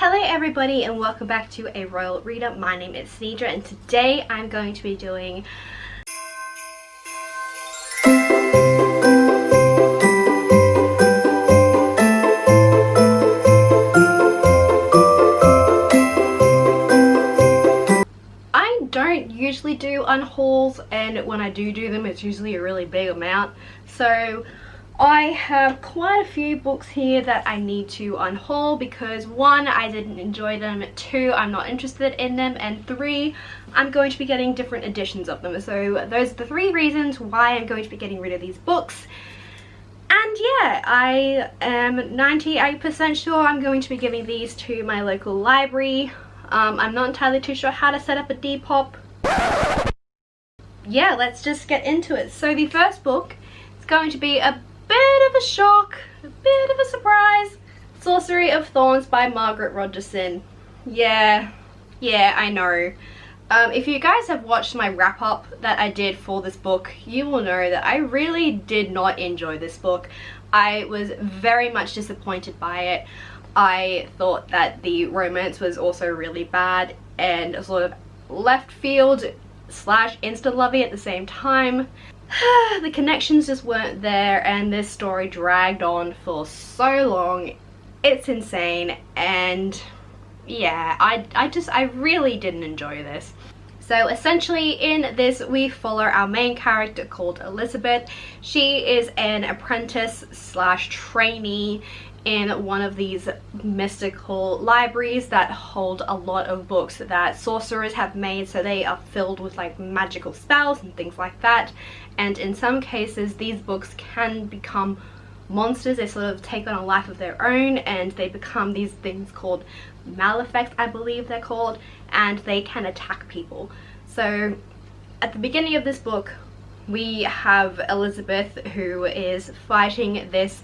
Hello everybody and welcome back to A Royal Reader. My name is Cedra and today I'm going to be doing I don't usually do unhauls, and when I do them it's usually a really big amount. So I have quite a few books here that I need to unhaul because 1, I didn't enjoy them, 2, I'm not interested in them, and 3, I'm going to be getting different editions of them. So those are the 3 reasons why I'm going to be getting rid of these books. And yeah, I am 98% sure I'm going to be giving these to my local library. I'm not entirely too sure how to set up a Depop. Yeah, let's just get into it. So the first book is going to be a bit of a shock, a bit of a surprise. Sorcery of Thorns by Margaret Rogerson. Yeah, I know. If you guys have watched my wrap-up that I did for this book, you will know that I really did not enjoy this book. I was very much disappointed by it. I thought that the romance was also really bad and sort of left field slash insta-lovey at the same time. The connections just weren't there and this story dragged on for so long. It's insane, and yeah, I really didn't enjoy this. So essentially in this we follow our main character called Elizabeth. She is an apprentice slash trainee in one of these mystical libraries that hold a lot of books that sorcerers have made, so they are filled with like magical spells and things like that. And in some cases these books can become monsters. They sort of take on a life of their own and they become these things called malefacts, I believe they're called, and they can attack people. So at the beginning of this book we have Elizabeth, who is fighting this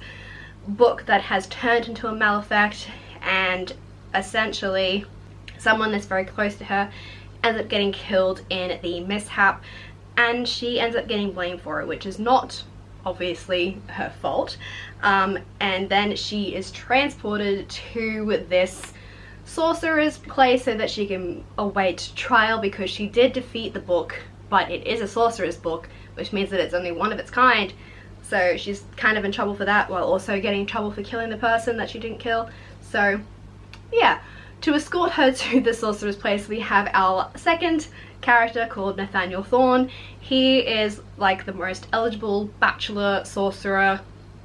book that has turned into a malefact, and essentially someone that's very close to her ends up getting killed in the mishap, and she ends up getting blamed for it, which is not obviously her fault. And then she is transported to this sorcerer's place so that she can await trial, because she did defeat the book, but it is a sorcerer's book, which means that it's only one of its kind. So she's kind of in trouble for that, while also getting in trouble for killing the person that she didn't kill. So yeah, to escort her to the sorcerer's place we have our second character called Nathaniel Thorne. He is like the most eligible bachelor sorcerer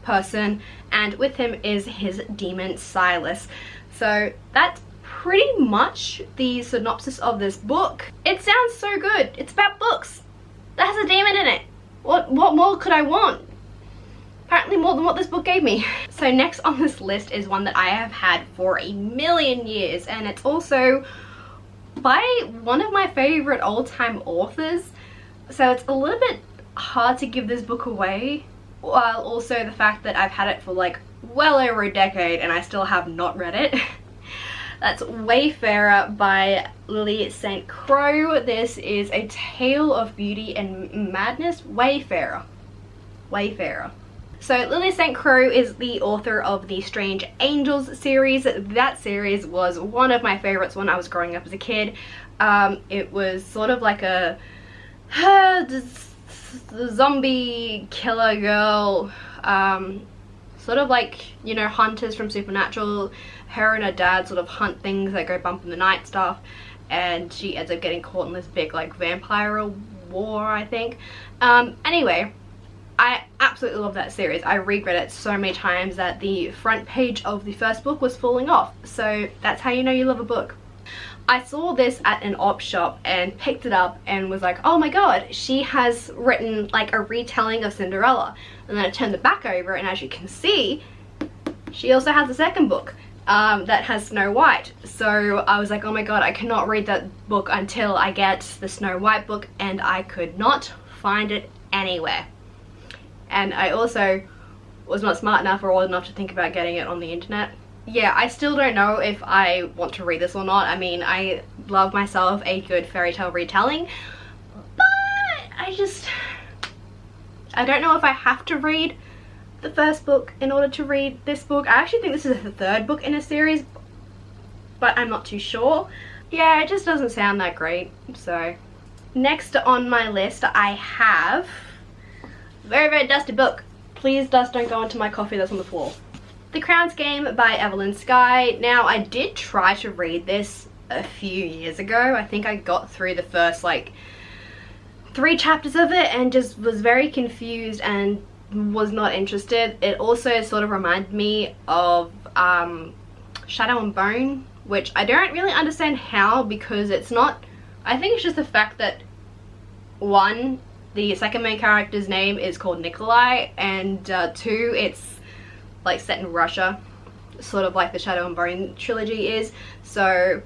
person, and with him is his demon Silas. So that's pretty much the synopsis of this book. It sounds so good. It's about books that has a demon in it. What more could I want? Apparently more than what this book gave me. So next on this list is one that I have had for a million years, and it's also by one of my favorite old-time authors. So it's a little bit hard to give this book away, while also the fact that I've had it for like well over a decade and I still have not read it. That's Wayfarer by Lily St. Crow. This is a tale of beauty and madness. Wayfarer. So Lily St. Crow is the author of the Strange Angels series. That series was one of my favorites when I was growing up as a kid. It was sort of like a zombie killer girl, sort of like, you know, hunters from Supernatural. Her and her dad sort of hunt things that go bump in the night stuff, and she ends up getting caught in this big like vampire war, I think. Anyway, I absolutely love that series. I reread it so many times that the front page of the first book was falling off. So that's how you know you love a book. I saw this at an op shop and picked it up and was like, oh my god, she has written like a retelling of Cinderella. And then I turned the back over, and as you can see, she also has a second book that has Snow White. So I was like, oh my god, I cannot read that book until I get the Snow White book, and I could not find it anywhere. And I also was not smart enough or old enough to think about getting it on the internet. Yeah, I still don't know if I want to read this or not. I mean, I love myself a good fairy tale retelling, but I don't know if I have to read the first book in order to read this book. I actually think this is the third book in a series, but I'm not too sure. Yeah, it just doesn't sound that great. So next on my list I have very, very dusty book. Please dust don't go into my coffee that's on the floor. The Crown's Game by Evelyn Skye. Now I did try to read this a few years ago. I think I got through the first like 3 chapters of it and just was very confused and was not interested. It also sort of reminded me of Shadow and Bone, which I don't really understand how, because it's not, I think it's just the fact that one, the second main character's name is called Nikolai, and 2, it's like set in Russia, sort of like the Shadow and Bone trilogy is. So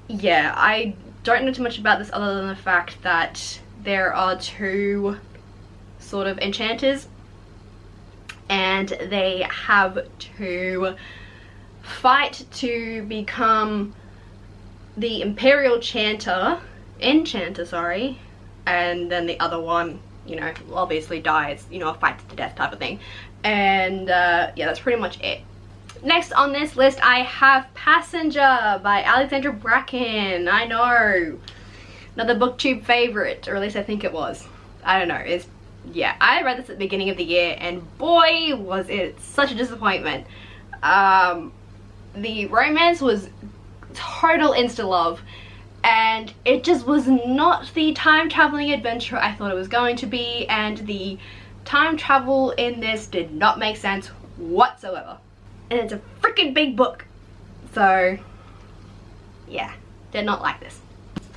yeah, I don't know too much about this other than the fact that there are 2 sort of enchanters and they have to fight to become the Imperial Enchanter, sorry, and then the other one, you know, obviously dies, you know, a fight to the death type of thing. And yeah, that's pretty much it. Next on this list I have Passenger by Alexandra Bracken. I know, another booktube favorite, or at least I think it was. I don't know, yeah, I read this at the beginning of the year and boy was it such a disappointment. The romance was total insta love and it just was not the time traveling adventure I thought it was going to be, and the time travel in this did not make sense whatsoever. And it's a freaking big book. So yeah, did not like this.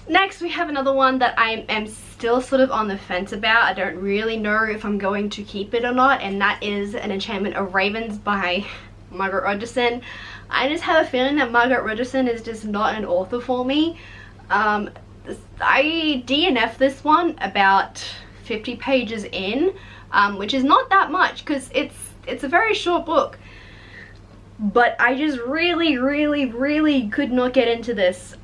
Next we have another one that I am still sort of on the fence about. I don't really know if I'm going to keep it or not, and that is An Enchantment of Ravens by Margaret Rogerson. I just have a feeling that Margaret Rogerson is just not an author for me. I DNF'd this one about 50 pages in, which is not that much because it's a very short book. But I just really could not get into this.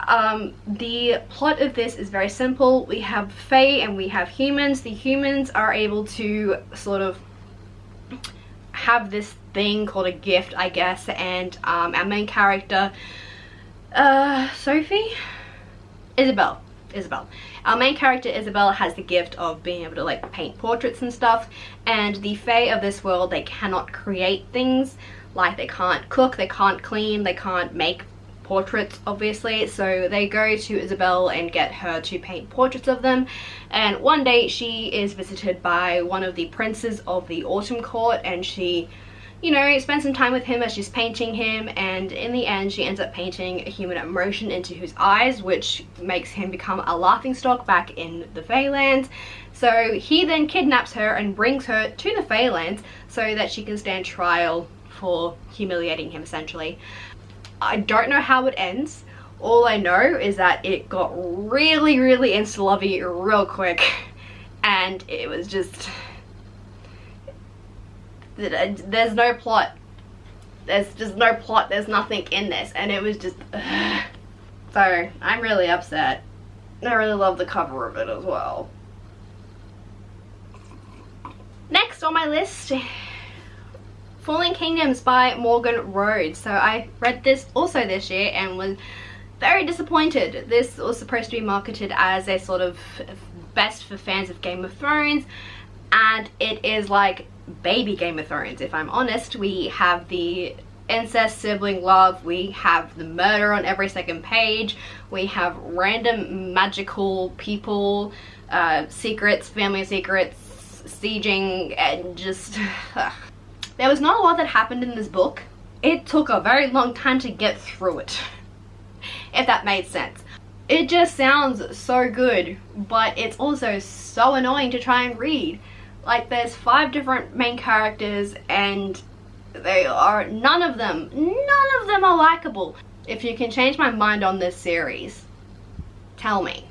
The plot of this is very simple. We have Fae and we have humans. The humans are able to sort of have this thing called a gift, I guess, and our main character, Isabel. Our main character Isabel has the gift of being able to like paint portraits and stuff, and the Fae of this world, they cannot create things. Like they can't cook, they can't clean, they can't make portraits obviously, so they go to Isabel and get her to paint portraits of them. And one day she is visited by one of the princes of the Autumn Court, and she, you know, spends some time with him as she's painting him, and in the end she ends up painting a human emotion into his eyes, which makes him become a laughingstock back in the Feylands. So he then kidnaps her and brings her to the Feylands so that she can stand trial for humiliating him essentially. I don't know how it ends. All I know is that it got really insta-lovey real quick, and it was just, there's no plot. There's just no plot, there's nothing in this, and it was just so I'm really upset. I really love the cover of it as well. Next on my list, Falling Kingdoms by Morgan Rhodes. So I read this also this year and was very disappointed. This was supposed to be marketed as a sort of best for fans of Game of Thrones, and it is like baby Game of Thrones, if I'm honest. We have the incest, sibling love, we have the murder on every second page, we have random magical people, secrets, family secrets, sieging, and just there was not a lot that happened in this book. It took a very long time to get through it, if that made sense. It just sounds so good, but it's also so annoying to try and read. Like, there's 5 different main characters and they are, none of them are likable. If you can change my mind on this series, tell me.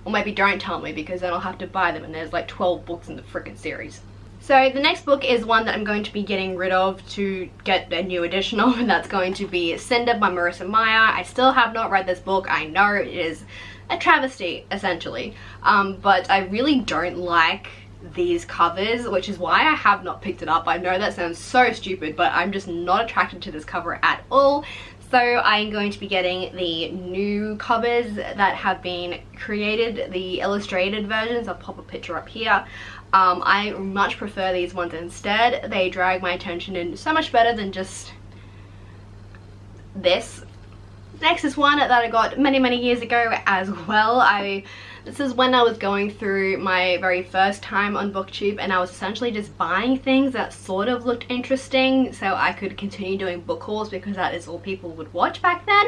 Or maybe don't tell me, because then I'll have to buy them, and there's like 12 books in the freaking series. So the next book is one that I'm going to be getting rid of to get a new edition of, and that's going to be Cinder by Marissa Meyer. I still have not read this book. I know it is a travesty, essentially. But I really don't like these covers, which is why I have not picked it up. I know that sounds so stupid, but I'm just not attracted to this cover at all. So I'm going to be getting the new covers that have been created, the illustrated versions. I'll pop a picture up here. I much prefer these ones instead. They drag my attention in so much better than just this. Next is one that I got many years ago as well. This is when I was going through my very first time on BookTube, and I was essentially just buying things that sort of looked interesting so I could continue doing book hauls, because that is all people would watch back then.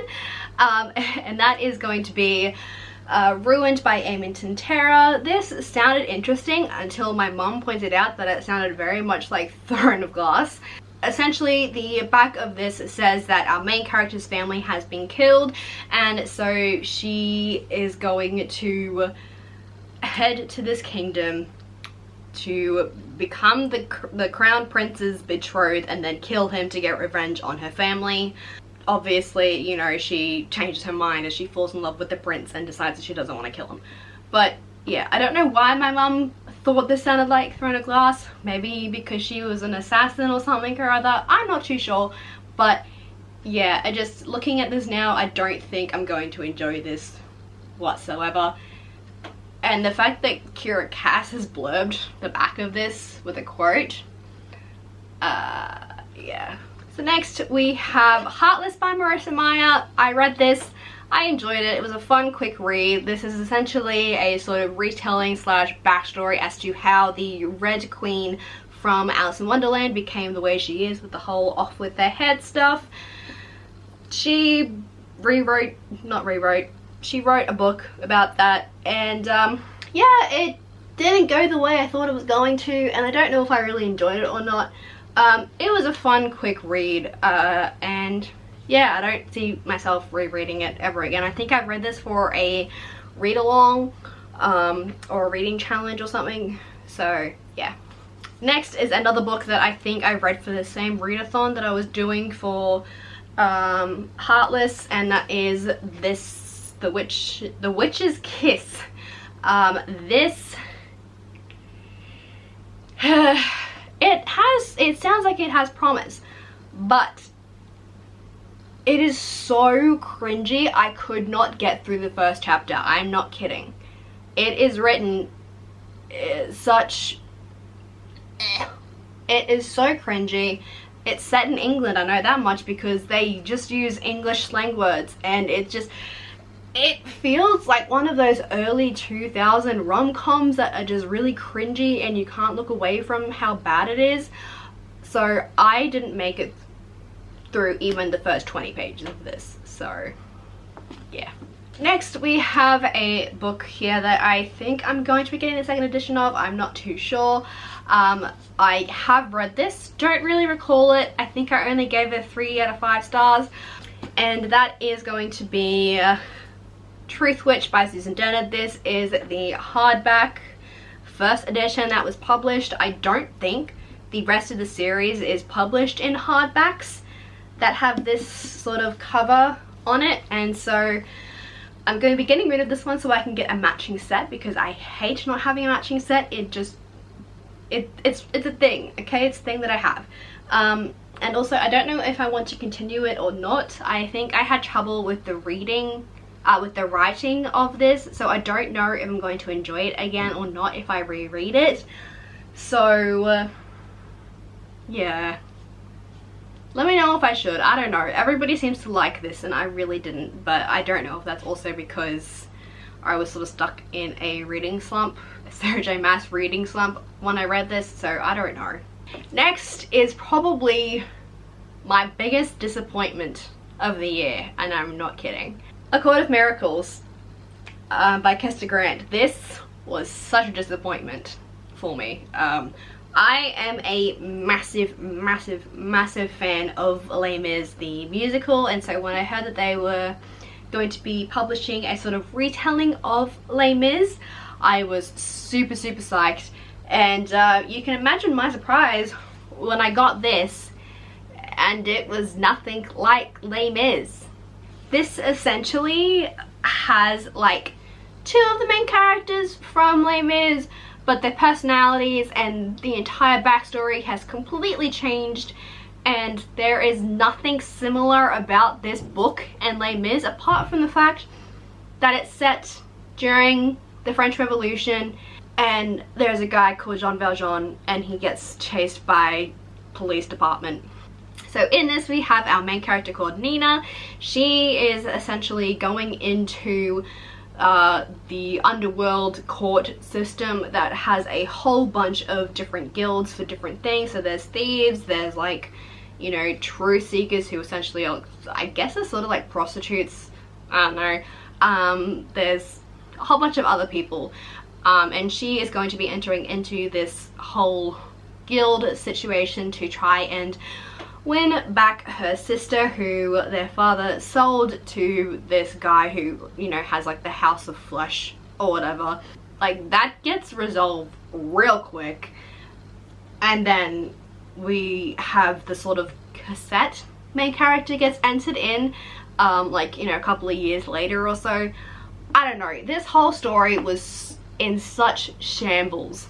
And that is going to be Ruined by Amington Terror. This sounded interesting until my mum pointed out that it sounded very much like Throne of Glass. Essentially, the back of this says that our main character's family has been killed, and so she is going to head to this kingdom to become the crown prince's betrothed and then kill him to get revenge on her family. Obviously, you know, she changes her mind as she falls in love with the prince and decides that she doesn't want to kill him. But yeah, I don't know why my mum thought this sounded like Throne of Glass. Maybe because she was an assassin or something or other. I'm not too sure. But yeah, just looking at this now, I don't think I'm going to enjoy this whatsoever. And the fact that Kira Cass has blurbed the back of this with a quote. Yeah. So next we have Heartless by Marissa Meyer. I read this. I enjoyed it. It was a fun, quick read. This is essentially a sort of retelling slash backstory as to how the Red Queen from Alice in Wonderland became the way she is, with the whole off with their head stuff. She wrote a book about that, and yeah, it didn't go the way I thought it was going to, and I don't know if I really enjoyed it or not. It was a fun, quick read, and yeah, I don't see myself rereading it ever again. I think I've read this for a read-along or a reading challenge or something, so yeah. Next is another book that I think I read for the same readathon that I was doing for Heartless, and that is this, The Witch's Kiss. This it sounds like it has promise, but it is so cringy. I could not get through the first chapter. I'm not kidding. It is written such... It is so cringy. It's set in England, I know that much, because they just use English slang words, and it feels like one of those early 2000 rom-coms that are just really cringy and you can't look away from how bad it is. So I didn't make it through even the first 20 pages of this, so yeah. Next we have a book here that I think I'm going to be getting the second edition of. I'm not too sure. I have read this, don't really recall it. I think I only gave it 3 out of 5 stars, and that is going to be Truthwitch by Susan Dennard. This is the hardback first edition that was published. I don't think the rest of the series is published in hardbacks that have this sort of cover on it, and so I'm going to be getting rid of this one so I can get a matching set, because I hate not having a matching set. It's a thing, okay? It's a thing that I have. And also I don't know if I want to continue it or not. I think I had trouble with the reading, with the writing of this, so I don't know if I'm going to enjoy it again or not if I reread it. So yeah, let me know if I should. I don't know. Everybody seems to like this and I really didn't, but I don't know if that's also because I was sort of stuck in a reading slump, a Sarah J Maas reading slump when I read this, so I don't know. Next is probably my biggest disappointment of the year, and I'm not kidding. A Court of Miracles by Kester Grant. This was such a disappointment for me. I am a massive fan of Les Mis, the musical, and so when I heard that they were going to be publishing a sort of retelling of Les Mis, I was super psyched, and you can imagine my surprise when I got this and it was nothing like Les Mis. This essentially has like 2 of the main characters from Les Mis, but their personalities and the entire backstory has completely changed, and there is nothing similar about this book and Les Mis apart from the fact that it's set during the French Revolution, and there's a guy called Jean Valjean and he gets chased by police department. So in this we have our main character called Nina. She is essentially going into the underworld court system that has a whole bunch of different guilds for different things. So there's thieves, there's like, you know, truth seekers who essentially are, I guess, are sort of like prostitutes. I don't know. There's a whole bunch of other people, and she is going to be entering into this whole guild situation to try and win back her sister, who their father sold to this guy who, you know, has like the House of Flesh or whatever. Like, that gets resolved real quick. And then we have the sort of cassette main character gets entered in, like, you know, a couple of years later or so. I don't know, this whole story was in such shambles.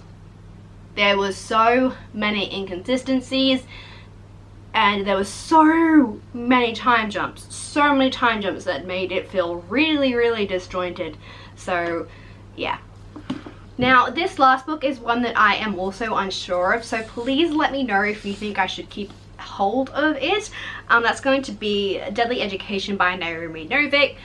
There was so many inconsistencies, and there was so many time jumps that made it feel really, really disjointed. So yeah. Now this last book is one that I am also unsure of, so please let me know if you think I should keep hold of it. That's going to be Deadly Education by Naomi Novik.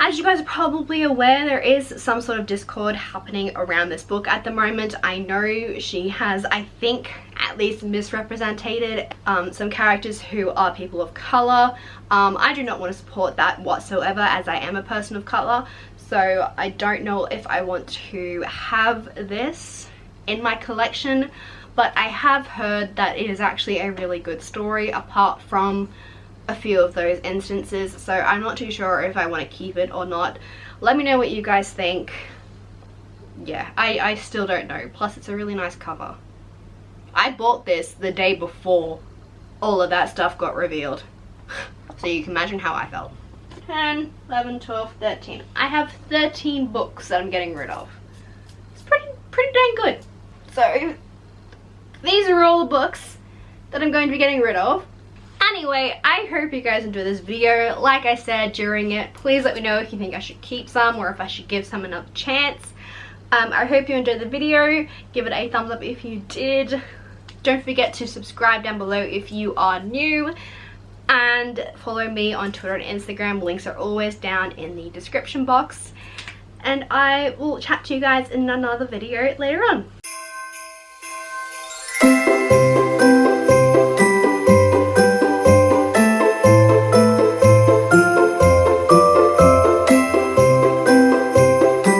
As you guys are probably aware, there is some sort of discord happening around this book at the moment. I know she has, I think, at least misrepresented some characters who are people of colour. I do not want to support that whatsoever, as I am a person of colour. So I don't know if I want to have this in my collection, but I have heard that it is actually a really good story apart from a few of those instances. So I'm not too sure if I want to keep it or not. Let me know what you guys think. Yeah, I still don't know. Plus it's a really nice cover. I bought this the day before all of that stuff got revealed. So you can imagine how I felt. 10, 11, 12, 13. I have 13 books that I'm getting rid of. It's pretty dang good. So these are all the books that I'm going to be getting rid of. Anyway, I hope you guys enjoyed this video. Like I said during it, please let me know if you think I should keep some or if I should give some another chance. I hope you enjoyed the video. Give it a thumbs up if you did. Don't forget to subscribe down below if you are new. And follow me on Twitter and Instagram. Links are always down in the description box. And I will chat to you guys in another video later on.